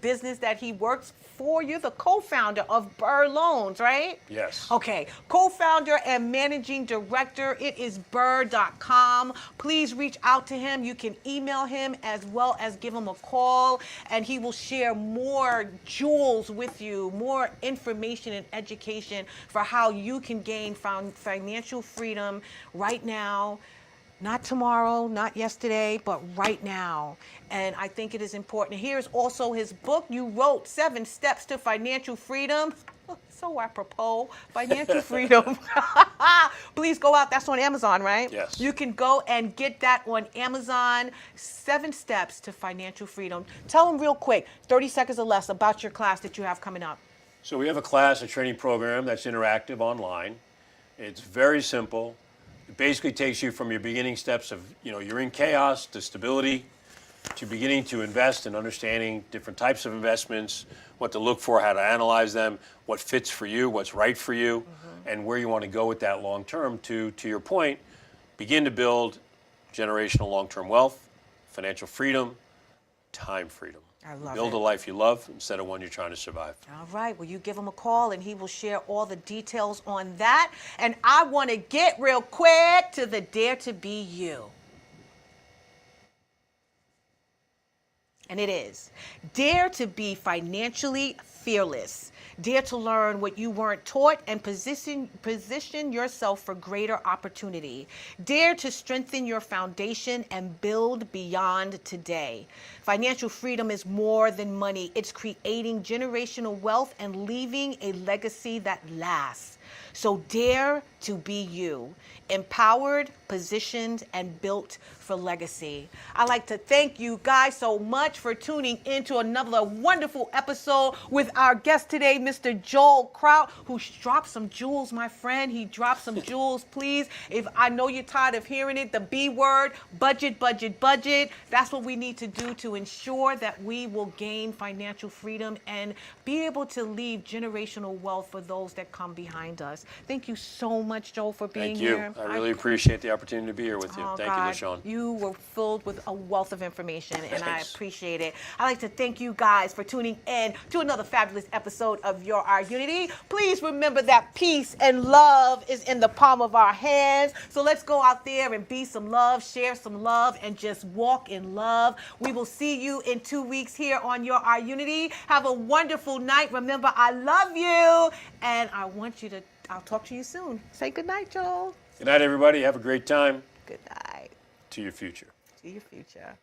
business that he works for, you're the co-founder of Burr Loans, right? Yes. Okay, co-founder and managing director. It is burr.com. Please reach out to him. You can email him as well as give him a call, and he will share more jewels with you, more information and education for how you can gain financial freedom right now. Not tomorrow, not yesterday, but right now. And I think it is important. Here's also his book. You wrote 7 Steps to Financial Freedom. So apropos, financial freedom. Please go out. That's on Amazon, right? Yes. You can go and get that on Amazon. 7 Steps to Financial Freedom. Tell them real quick, 30 seconds or less, about your class that you have coming up. So we have a training program that's interactive online. It's very simple. It basically takes you from your beginning steps of, you know, you're in chaos to stability, to beginning to invest and understanding different types of investments, what to look for, how to analyze them, what fits for you, what's right for you, and where you want to go with that long term to your point, begin to build generational long-term wealth, financial freedom, time freedom. I love Build it. a life you love instead of one you're trying to survive. All right, well, you give him a call and he will share all the details on that. And I want to get real quick to the Dare to Be You. And it is dare to be financially fearless. Dare to learn what you weren't taught and position yourself for greater opportunity. Dare to strengthen your foundation and build beyond today. Financial freedom is more than money. It's creating generational wealth and leaving a legacy that lasts. So dare to be you, empowered, positioned, and built for legacy. I'd like to thank you guys so much for tuning in to another wonderful episode with our guest today, Mr. Joel Kraut, who dropped some jewels, my friend. He dropped some jewels, please. If I know you're tired of hearing it, the B word, budget, budget, budget. That's what we need to do to ensure that we will gain financial freedom and be able to leave generational wealth for those that come behind us. Thank you so much, Joel, for being here. Thank you. I really appreciate the opportunity to be here with you. Oh, Thank God, you, LeShawn. You were filled with a wealth of information, and I Thanks. appreciate it. I'd like to thank you guys for tuning in to another fabulous episode of Our Unity. Please remember that peace and love is in the palm of our hands. So let's go out there and be some love, share some love, and just walk in love. We will see you in 2 weeks here on Our Unity. Have a wonderful night. Remember, I love you, and I'll talk to you soon. Say good night, Joel. Good night, everybody. Have a great time. Good night. To your future. To your future.